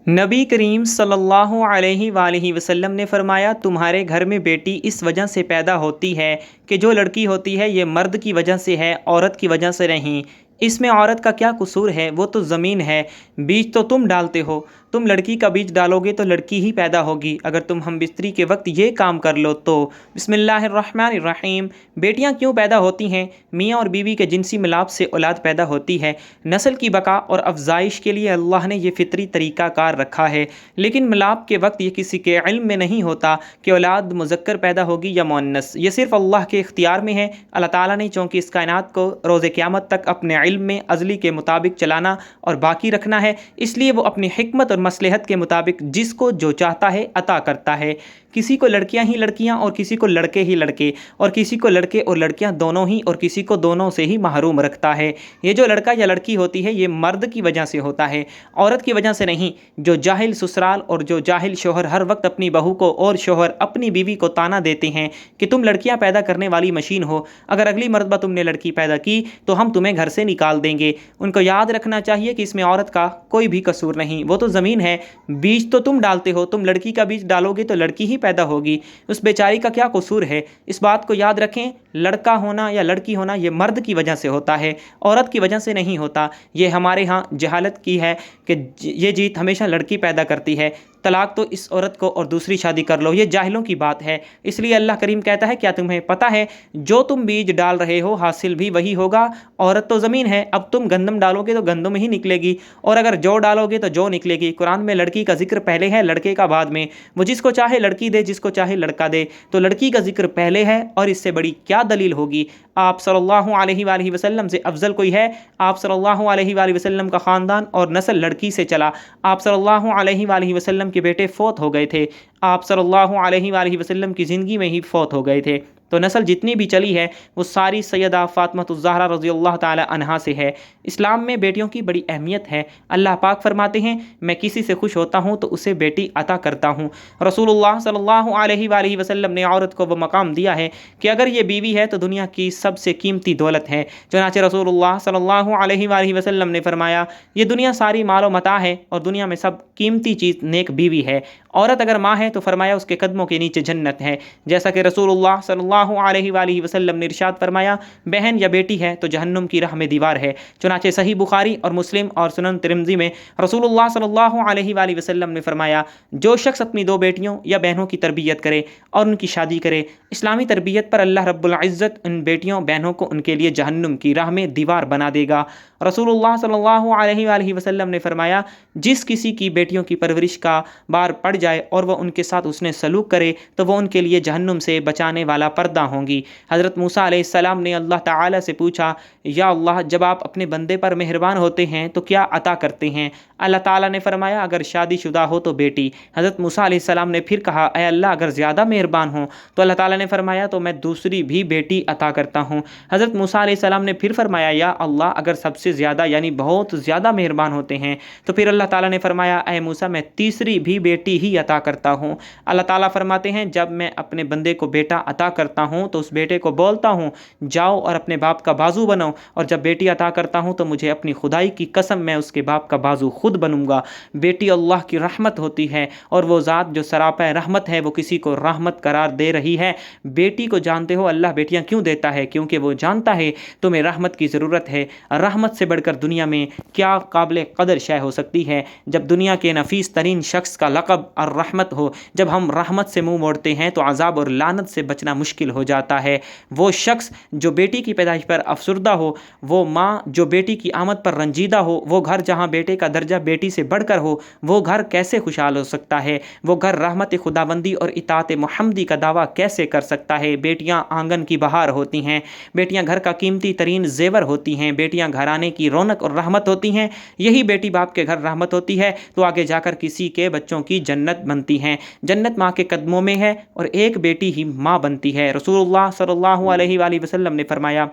नबी करीम सल्लल्लाहु अलैहि वालैहि वसल्लम ने फरमाया, तुम्हारे घर में बेटी इस वजह से पैदा होती है कि जो लड़की होती है ये मर्द की वजह से है, औरत की वजह से नहीं। इसमें औरत का क्या कसूर है? वो तो ज़मीन है, बीज तो तुम डालते हो। तुम लड़की का बीज डालोगे तो लड़की ही पैदा होगी। अगर तुम हम बिस्तरी के वक्त ये काम कर लो तो। बिस्मिल्लाहिर्रहमानिर्रहीम। बेटियां क्यों पैदा होती हैं? मियाँ और बीवी के जिनसी मिलाप से औलाद पैदा होती है। नस्ल की बका और अफजाइश के लिए अल्लाह ने यह फितरी तरीका कार रखा है, लेकिन मिलाप के वक्त ये किसी के इल्म में नहीं होता कि औलाद मुज़क्कर पैदा होगी या मुअन्नस। ये सिर्फ अल्लाह के इख्तियार में है। अल्लाह ताला ने चूँकि इस कायनात को रोज़ क़यामत तक अपने इल्म में अज़ली के मुताबिक चलाना और बाकी रखना है, इसलिए वो अपनी हिकमत और मसलहत के मुताबिक जिसको जो चाहता है अता करता है। किसी को लड़कियां ही लड़कियां और किसी को लड़के ही लड़के, और किसी को लड़के और लड़कियां दोनों ही, और किसी को दोनों से ही महरूम रखता है। ये जो लड़का या लड़की होती है ये मर्द की वजह से होता है, औरत की वजह से नहीं। जो जाहिल ससुराल और जो जाहिल शोहर हर वक्त अपनी बहू को और शोहर अपनी बीवी को ताना देते हैं कि तुम लड़कियां पैदा करने वाली मशीन हो, अगर अगली मर्तबा तुमने लड़की पैदा की तो हम तुम्हें घर से निकाल देंगे। उनको याद रखना चाहिए कि इसमें औरत का कोई भी कसूर नहीं। वो तो ज़मीन है, बीज तो तुम डालते हो। तुम लड़की का बीज डालोगे तो लड़की ही पैदा होगी। उस बेचारी का क्या कसूर है? इस बात को याद रखें, लड़का होना या लड़की होना ये मर्द की वजह से होता है, औरत की वजह से नहीं होता। ये हमारे यहाँ जहालत की है कि ये जीत हमेशा लड़की पैदा करती है, तलाक तो इस औरत को और दूसरी शादी कर लो। ये जाहिलों की बात है। इसलिए अल्लाह करीम कहता है, क्या तुम्हें पता है जो तुम बीज डाल रहे हो हासिल भी वही होगा। औरत तो ज़मीन है, अब तुम गंदम डालोगे तो गंदम ही निकलेगी, और अगर जौ डालोगे तो जौ निकलेगी। कुरान में लड़की का जिक्र पहले है, लड़के का बाद में। वो जिसको चाहे लड़की दे, जिसको चाहे लड़का दे, तो लड़की का जिक्र पहले है, और इससे बड़ी क्या दलील होगी? आप सल्लल्लाहु अलैहि वसल्लम से अफजल कोई है? आप सल्लल्लाहु अलैहि वसल्लम का ख़ानदान और नस्ल लड़की से चला। आप सल्लल्लाहु अलैहि वसल्लम के बेटे फ़ौत हो गए थे। आप सल्लल्लाहु अलैहि वसल्लम की ज़िंदगी में ही फ़ौत हो गए थे। तो नस्ल जितनी भी चली है वो सारी सैयदा फ़ातिमा ज़हरा रज़ियल्लाहु ताला अन्हा से है। इस्लाम में बेटियों की बड़ी अहमियत है। अल्लाह पाक फरमाते हैं, मैं किसी से खुश होता हूँ तो उसे बेटी अता करता हूँ। रसूलुल्लाह सल्लल्लाहु अलैहि वसल्लम ने औरत को वो मकाम दिया है कि अगर ये बीवी है तो दुनिया की सबसे कीमती दौलत है। चुनांचे रसूलुल्लाह सल्लल्लाहु अलैहि वसल्लम ने फरमाया, ये दुनिया सारी मालो मता है और दुनिया में सब कीमती चीज़ नेक बीवी है। औरत अगर माँ है तो फरमाया उसके कदमों के नीचे जन्नत है। जैसा कि रसूलुल्लाह सल्लल्लाहु अलैहि वसल्लम ने इरशाद फरमाया, बहन या बेटी है तो जहन्नुम की राह में दीवार है। चुनांचे सही बुखारी और मुस्लिम और सुनन तिरमिज़ी में रसूलुल्लाह सल्लल्लाहु अलैहि वसल्लम ने फरमाया, जो शख्स अपनी दो बेटियों या बहनों की तरबियत करे और उनकी शादी करे, इस्लामी तरबियत पर अल्लाह रब्बुल इज़्ज़त उन बेटियों बहनों को उनके लिए जहन्नुम की राह में दीवार बना देगा। रसूलुल्लाह सल्लल्लाहु अलैहि वसल्लम ने फरमाया, जिस किसी की बेटियों की परवरिश का बार पड़ जाए और वह उनके साथ उसने सलूक करे तो वह उनके लिए जहन्नुम से बचाने वाला पर्दा होंगी। हज़रत मूसा अलैहिस्सलाम ने अल्लाह ताला से पूछा, या अल्लाह, जब आप अपने बंदे पर मेहरबान होते हैं तो क्या अता करते हैं? अल्लाह ताला ने फरमाया, अगर शादीशुदा हो तो बेटी। हज़रत मूसा अलैहिस्सलाम ने फिर कहा, ऐ अल्लाह, अगर ज़्यादा मेहरबान हो तो अल्लाह ताला ने फरमाया, तो मैं दूसरी भी बेटी अता करता हूँ। हज़रत मूसा अलैहिस्सलाम ने फिर फरमाया, या अल्लाह, अगर सबसे ज़्यादा यानी बहुत ज़्यादा मेहरबान होते हैं तो फिर अल्लाह ताला ने फरमाया, ऐ मूसा, मैं तीसरी भी बेटी ही अता करता हूँ। अल्लाह ताला फरमाते हैं, जब मैं अपने बंदे को बेटा अता करता हूँ तो उस बेटे को बोलता हूँ, जाओ और अपने बाप का बाजू बनो, और जब बेटी अता करता हूँ तो मुझे अपनी खुदाई की कसम, मैं उसके बाप का बाजू खुद बनूंगा। बेटी अल्लाह की रहमत होती है, और वो ज़ात जो सरापा रहमत है वो किसी को रहमत करार दे रही है। बेटी को जानते हो अल्लाह बेटियां क्यों देता है? क्योंकि वो जानता है तुम्हें रहमत की ज़रूरत है। रहमत से बढ़कर दुनिया में क्या काबिल कदर शय हो सकती है? जब दुनिया के नफीस तरीन शख्स का लक़ब और रहमत हो, जब हम रहमत से मुँह मोड़ते हैं तो अज़ाब और लानत से बचना मुश्किल हो जाता है। वो शख्स जो बेटी की पैदाइश पर अफसुर्दा हो, वो माँ जो बेटी की आमद पर रंजीदा हो, वो घर जहाँ बेटे का दर्जा बेटी से बढ़कर हो, वो घर कैसे खुशहाल हो सकता है? वो घर रहमत खुदाबंदी और इताअत मुहम्मदी का दावा कैसे कर सकता है? बेटियाँ आंगन की बहार होती हैं, बेटियाँ घर का कीमती तरीन जेवर होती हैं, बेटियाँ घराने की रौनक और रहमत होती हैं। यही बेटी बाप के घर रहमत होती है तो आगे जाकर किसी के बच्चों की जन्नत बनती है। जन्नत माँ के कदमों में है और एक बेटी ही माँ बनती है। रसूलुल्लाह सल्लल्लाहु अलैहि वसल्लम ने फरमाया,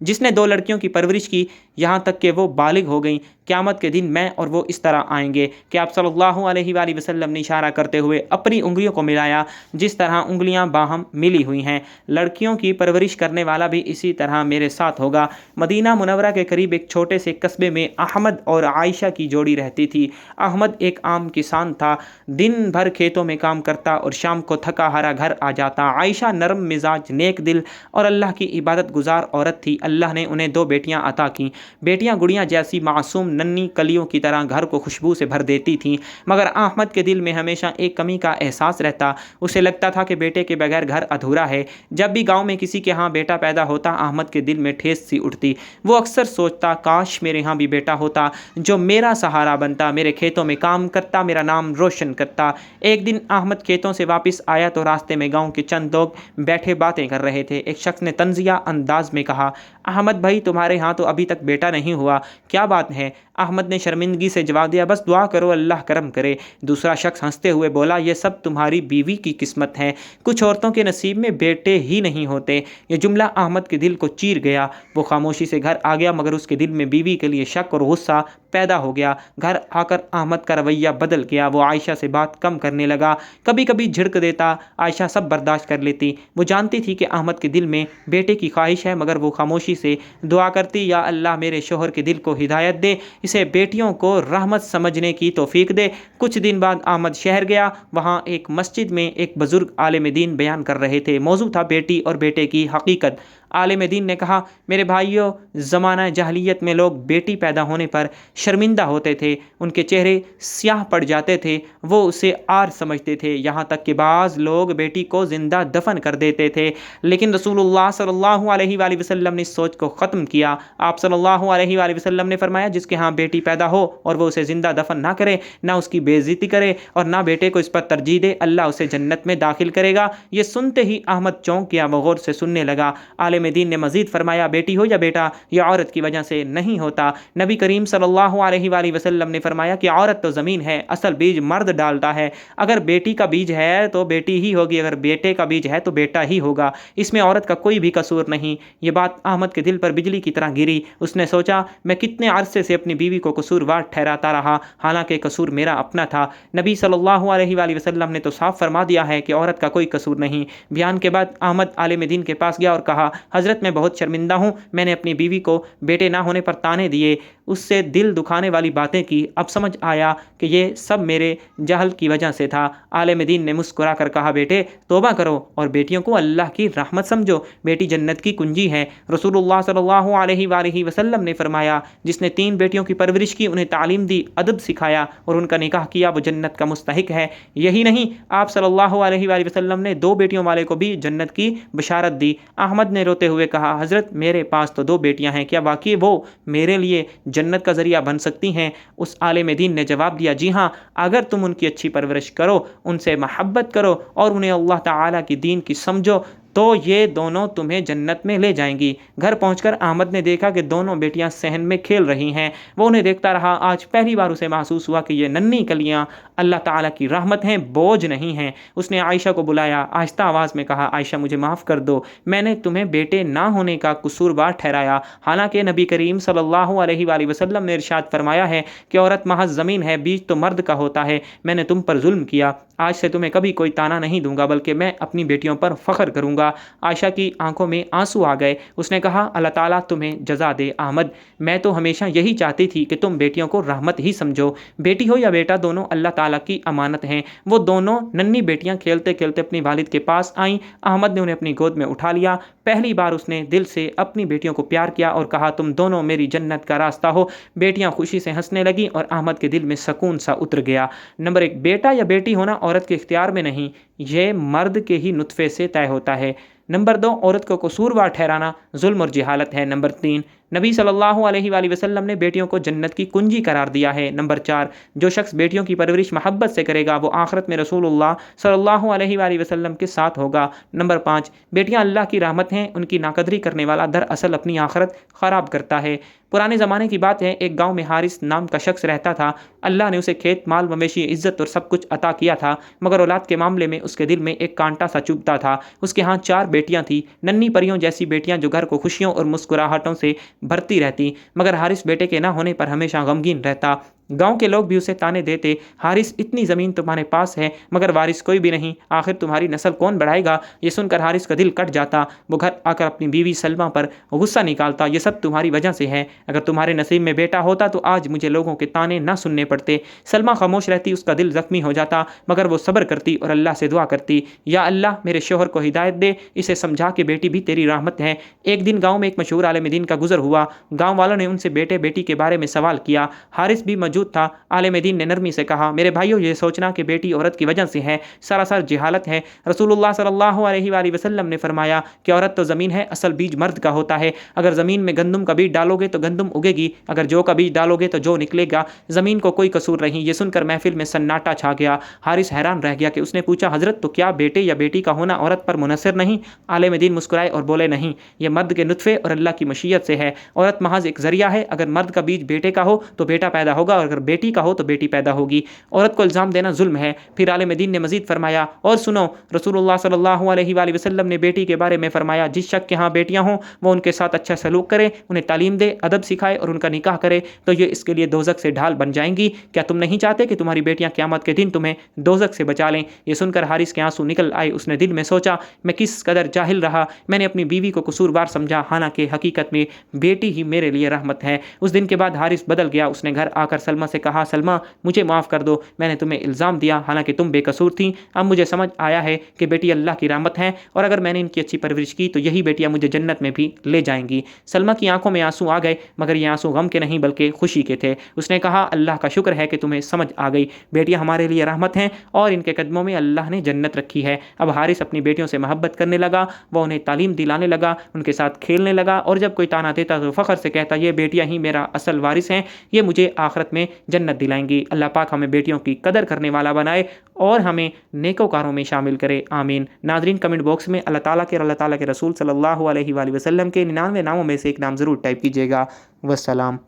जिसने दो लड़कियों की परवरिश की یہاں تک کہ وہ بالغ ہو گئیں۔ قیامت کے دن میں اور وہ اس طرح آئیں گے کہ آپ صلی اللہ علیہ وآلہ وسلم نے اشارہ کرتے ہوئے اپنی انگلیوں کو ملایا جس طرح انگلیاں باہم ملی ہوئی ہیں۔ لڑکیوں کی پرورش کرنے والا بھی اسی طرح میرے ساتھ ہوگا۔ مدینہ منورہ کے قریب ایک چھوٹے سے قصبے میں احمد اور عائشہ کی جوڑی رہتی تھی۔ احمد ایک عام کسان تھا، دن بھر کھیتوں میں کام کرتا اور شام کو تھکا ہارا گھر آ جاتا۔ عائشہ نرم مزاج، نیک دل اور اللہ کی عبادت گزار عورت تھی۔ اللہ نے انہیں 2 بیٹیاں عطا کیں۔ بیٹیاں گڑیاں جیسی معصوم ننھی کلیوں کی طرح گھر کو خوشبو سے بھر دیتی تھیں، مگر احمد کے دل میں ہمیشہ ایک کمی کا احساس رہتا۔ اسے لگتا تھا کہ بیٹے کے بغیر گھر ادھورا ہے۔ جب بھی گاؤں میں کسی کے ہاں بیٹا پیدا ہوتا، احمد کے دل میں ٹھیس سی اٹھتی۔ وہ اکثر سوچتا کاش میرے ہاں بھی بیٹا ہوتا جو میرا سہارا بنتا، میرے کھیتوں میں کام کرتا، میرا نام روشن کرتا۔ ایک دن احمد کھیتوں سے واپس آیا تو راستے میں گاؤں کے چند لوگ بیٹھے باتیں کر رہے تھے۔ ایک شخص نے طنزیہ انداز میں کہا، احمد بھائی تمہارے ہاں تو ابھی تک بیٹا نہیں ہوا، کیا بات ہے؟ احمد نے شرمندگی سے جواب دیا، بس دعا کرو اللہ کرم کرے۔ دوسرا شخص ہنستے ہوئے بولا، یہ سب تمہاری بیوی کی قسمت ہے، کچھ عورتوں کے نصیب میں بیٹے ہی نہیں ہوتے۔ یہ جملہ احمد کے دل کو چیر گیا۔ وہ خاموشی سے گھر آ گیا، مگر اس کے دل میں بیوی کے لیے شک اور غصہ پیدا ہو گیا۔ گھر آ کر احمد کا رویہ بدل گیا۔ وہ عائشہ سے بات کم کرنے لگا، کبھی کبھی جھڑک دیتا۔ عائشہ سب برداشت کر لیتی۔ وہ جانتی تھی کہ احمد کے دل میں بیٹے کی خواہش ہے، مگر وہ خاموشی سے دعا کرتی، یا اللہ میرے شوہر کے دل کو ہدایت دے، اسے بیٹیوں کو رحمت سمجھنے کی توفیق دے۔ کچھ دن بعد احمد شہر گیا۔ وہاں ایک مسجد میں ایک بزرگ عالم دین بیان کر رہے تھے۔ موضوع تھا بیٹی اور بیٹے کی حقیقت۔ عالم دین نے کہا، میرے بھائیوں، زمانہ جاہلیت میں لوگ بیٹی پیدا ہونے پر شرمندہ ہوتے تھے، ان کے چہرے سیاہ پڑ جاتے تھے، وہ اسے عار سمجھتے تھے، یہاں تک کہ بعض لوگ بیٹی کو زندہ دفن کر دیتے تھے۔ لیکن رسول اللہ صلی اللہ علیہ وآلہ وسلم نے اس سوچ کو ختم کیا۔ آپ صلی اللہ علیہ وآلہ وسلم نے فرمایا، جس کے ہاں بیٹی پیدا ہو اور وہ اسے زندہ دفن نہ کرے، نہ اس کی بے عزتی کرے اور نہ بیٹے کو اس پر ترجیح دے، اللہ اسے جنت میں داخل کرے گا۔ یہ سنتے ہی احمد چونک گیا، وہ غور سے سننے لگا۔ عالم دین نے مزید فرمایا، بیٹی ہو یا بیٹا، یہ عورت کی وجہ سے نہیں ہوتا۔ نبی کریم صلی اللہ علیہ وآلہ وسلم نے فرمایا کہ عورت تو زمین ہے، اصل بیج مرد ڈالتا ہے۔ اگر بیٹی کا بیج ہے تو بیٹی ہی ہوگی، اگر بیٹے کا بیج ہے تو بیٹا ہی ہوگا، اس میں عورت کا کوئی بھی قصور نہیں۔ یہ بات احمد کے دل پر بجلی کی طرح گری۔ اس نے سوچا، میں کتنے عرصے سے اپنی بیوی کو قصوروار ٹھہراتا رہا، حالانکہ قصور میرا اپنا تھا۔ نبی صلی اللہ علیہ وآلہ وسلم نے تو صاف فرما دیا ہے کہ عورت کا کوئی قصور نہیں۔ بیان کے بعد احمد عالم دین کے پاس گیا اور کہا، حضرت میں بہت شرمندہ ہوں، میں نے اپنی بیوی کو بیٹے نہ ہونے پر طعنے دیے، اس سے دل دکھانے والی باتیں کی، اب سمجھ آیا کہ یہ سب میرے جہل کی وجہ سے تھا۔ عالم دین نے مسکرا کر کہا، بیٹے توبہ کرو اور بیٹیوں کو اللہ کی رحمت سمجھو، بیٹی جنت کی کنجی ہے۔ رسول اللہ صلی اللہ علیہ وآلہ وسلم نے فرمایا، جس نے 3 بیٹیوں کی پرورش کی، انہیں تعلیم دی، ادب سکھایا اور ان کا نکاح کیا، وہ جنت کا مستحق ہے۔ یہی نہیں، آپ صلی اللہ علیہ وآلہ وسلم نے 2 بیٹیوں والے کو بھی جنت کی بشارت دی۔ احمد نے روتے ہوئے کہا، حضرت میرے پاس تو 2 بیٹیاں ہیں، کیا واقعی وہ میرے لیے جنت کا ذریعہ بن سکتی ہیں؟ اس عالم دین نے جواب دیا، جی ہاں، اگر تم ان کی اچھی پرورش کرو، ان سے محبت کرو اور انہیں اللہ تعالیٰ کی دین کی سمجھو تو یہ دونوں تمہیں جنت میں لے جائیں گی۔ گھر پہنچ کر احمد نے دیکھا کہ دونوں بیٹیاں صحن میں کھیل رہی ہیں۔ وہ انہیں دیکھتا رہا۔ آج پہلی بار اسے محسوس ہوا کہ یہ ننھی کلیاں اللہ تعالیٰ کی رحمت ہیں، بوجھ نہیں ہیں۔ اس نے عائشہ کو بلایا، آہستہ آواز میں کہا، عائشہ مجھے معاف کر دو، میں نے تمہیں بیٹے نہ ہونے کا قصوروار ٹھہرایا، حالانکہ نبی کریم صلی اللہ علیہ وآلہ وسلم نے ارشاد فرمایا ہے کہ عورت محض زمین ہے، بیج تو مرد کا ہوتا ہے۔ میں نے تم پر ظلم کیا، آج سے تمہیں کبھی کوئی طعنہ نہیں دوں گا، بلکہ میں اپنی بیٹیوں پر فخر کروں گا۔ عائشہ کی آنکھوں میں آنسو آ گئے۔ اس نے کہا، اللہ تعالیٰ تمہیں جزا دے احمد، میں تو ہمیشہ یہی چاہتی تھی کہ تم بیٹیوں کو رحمت ہی سمجھو۔ بیٹی ہو یا بیٹا، دونوں اللہ تعالیٰ کی امانت ہیں۔ وہ دونوں ننھی بیٹیاں کھیلتے کھیلتے اپنی والد کے پاس آئیں۔ احمد نے انہیں اپنی گود میں اٹھا لیا۔ پہلی بار اس نے دل سے اپنی بیٹیوں کو پیار کیا اور کہا، تم دونوں میری جنت کا راستہ ہو۔ بیٹیاں خوشی سے ہنسنے لگیں اور احمد کے دل میں سکون سا اتر گیا۔ نمبر 1، بیٹا یا بیٹی ہونا عورت کے اختیار میں نہیں، یہ مرد کے ہی نطفے سے طے ہوتا ہے۔ نمبر 2، عورت کو قصوروار ٹھہرانا ظلم اور جہالت ہے۔ نمبر 3، نبی صلی اللہ علیہ وآلہ وسلم نے بیٹیوں کو جنت کی کنجی قرار دیا ہے۔ نمبر 4، جو شخص بیٹیوں کی پرورش محبت سے کرے گا وہ آخرت میں رسول اللہ صلی اللہ علیہ وآلہ وسلم کے ساتھ ہوگا۔ نمبر 5، بیٹیاں اللہ کی رحمت ہیں، ان کی ناقدری کرنے والا دراصل اپنی آخرت خراب کرتا ہے۔ پرانے زمانے کی بات ہے، ایک گاؤں میں حارث نام کا شخص رہتا تھا۔ اللہ نے اسے کھیت مال مویشی عزت اور سب کچھ عطا کیا تھا، مگر اولاد کے معاملے میں اس کے دل میں ایک کانٹا سا چبھتا تھا۔ اس کے ہاں 4 بیٹیاں تھیں، ننھی پریوں جیسی بیٹیاں جو گھر کو خوشیوں اور مسکراہٹوں سے भरती रहती, मगर हारिस बेटे के न होने पर हमेशा गमगीन रहता। गांव के लोग भी उसे ताने देते, हारिस इतनी ज़मीन तुम्हारे पास है मगर वारिस कोई भी नहीं, आखिर तुम्हारी नस्ल कौन बढ़ाएगा। ये सुनकर हारिस का दिल कट जाता। वो घर आकर अपनी बीवी सलमा पर गुस्सा निकालता, ये सब तुम्हारी वजह से है, अगर तुम्हारे नसीब में बेटा होता तो आज मुझे लोगों के ताने ना सुनने पड़ते। सलमा खामोश रहती, उसका दिल ज़ख्मी हो जाता, मगर वो सब्र करती और अल्लाह से दुआ करती, या अल्लाह मेरे शोहर को हिदायत दे, इसे समझा कि बेटी भी तेरी रहमत है। एक दिन गाँव में एक मशहूर आलिम दीन का गुजर हुआ। गाँव वालों ने उनसे बेटे बेटी के बारे में सवाल किया। हारिस भी मौजूद था। आलिम दीन ने नरमी से कहा, मेरे भाइयों, ये सोचना कि बेटी औरत की वजह से है सरासर जहालत है। रसूलुल्लाह सल्लल्लाहु अलैहि वसल्लम ने फरमाया कि औरत तो ज़मीन है, असल बीज मर्द का होता है। अगर ज़मीन में गंदम का बीज डालोगे तो गंदम उगेगी, अगर जौ का बीज डालोगे तो जौ निकलेगा। ज़मीन को कोई कसूर नहीं। ये सुनकर महफिल में सन्नाटा छा गया। हारिस हैरान रह गया कि उसने पूछा, हज़रत तो क्या बेटे या बेटी का होना औरत पर मुनसर नहीं? आलिम दीन मुस्कुराए और बोले, नहीं, ये मर्द के नुत्फ़े और अल्लाह की मशीयत से है। औरत महज एक ज़रिया है। अगर मर्द का बीज बेटे का हो तो बेटा पैदा होगा, और अगर बेटी का हो तो बेटी पैदा होगी। औरत को इल्ज़ाम देना जुल्म है। फिर आलिम दीन ने मज़ीद फरमाया, और सुनो, रसूलुल्लाह सल्लल्लाहु अलैहि वसल्लम ने बेटी के बारे में फरमाया, जिस शख्स के यहाँ बेटियाँ हों वो उनके साथ अच्छा सलूक करे, उन्हें तालीम दे, अदब सिखाए और उनका निकाह करे तो ये इसके लिए दोज़ख से ढाल बन जाएंगी। क्या तुम नहीं चाहते कि तुम्हारी बेटियाँ क़यामत के दिन तुम्हें दोज़ख से बचा लें? ये सुनकर हारिस के आंसू निकल आए। उसने दिल में सोचा, मैं किस कदर जाहिल रहा, मैंने अपनी बीवी को कसूरवार समझा, हालांकि हकीकत में बेटी ही मेरे लिए रहमत है। उस दिन के बाद हारिस बदल गया। उसने घर आकर सलमा से कहा, सलमा मुझे माफ़ कर दो, मैंने तुम्हें इल्ज़ाम दिया, हालांकि तुम बेकसूर थी। अब मुझे समझ आया है कि बेटी अल्लाह की रहमत है, और अगर मैंने इनकी अच्छी परवरिश की तो यही बेटियां मुझे जन्नत में भी ले जाएंगी। सलमा की आंखों में आंसू आ गए, मगर ये आंसू गम के नहीं बल्कि खुशी के थे। उसने कहा, अल्लाह का शुक्र है कि तुम्हें समझ आ गई, बेटियां हमारे लिए रहमत हैं और इनके कदमों में अल्लाह ने जन्नत रखी है। अब हारिस अपनी बेटियों से मोहब्बत करने लगा, वह उन्हें तालीम दिलाने लगा, उनके साथ खेलने लगा, और जब कोई ताना देता तो फ़ख्र से कहता, ये बेटियां ही मेरा असल वारिस हैं, ये मुझे आखिरत में जन्नत दिलाएंगी। अल्लाह पाक हमें बेटियों की कदर करने वाला बनाए और हमें नेकोकारों में शामिल करे, आमीन। नाज़रीन, कमेंट बॉक्स में अल्लाह ताला के और अल्लाह ताला के रसूल सल्लल्लाहु अलैहि वसल्लम के 99 नामों में से एक नाम ज़रूर टाइप कीजिएगा। वस्सलाम।